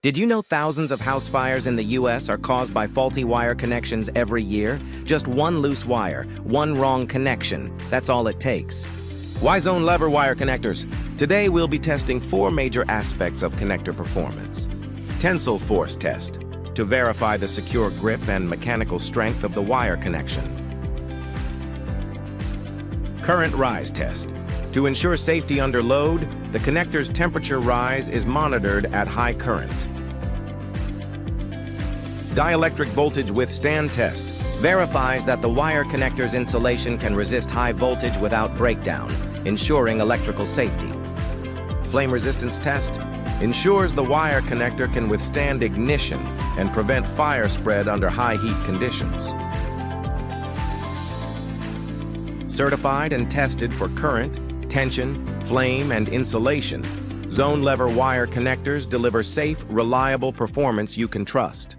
Did you know thousands of house fires in the U.S. are caused by faulty wire connections every year? Just one loose wire, one wrong connection. That's all it takes. Y-Zone lever wire connectors. Today we'll be testing 4 major aspects of connector performance. Tensile force test, to verify the secure grip and mechanical strength of the wire connection. Current rise test. To ensure safety under load, the connector's temperature rise is monitored at high current. Dielectric voltage withstand test verifies that the wire connector's insulation can resist high voltage without breakdown, ensuring electrical safety. Flame resistance test ensures the wire connector can withstand ignition and prevent fire spread under high heat conditions. Certified and tested for current, tension, flame, and insulation, Zone lever wire connectors deliver safe, reliable performance you can trust.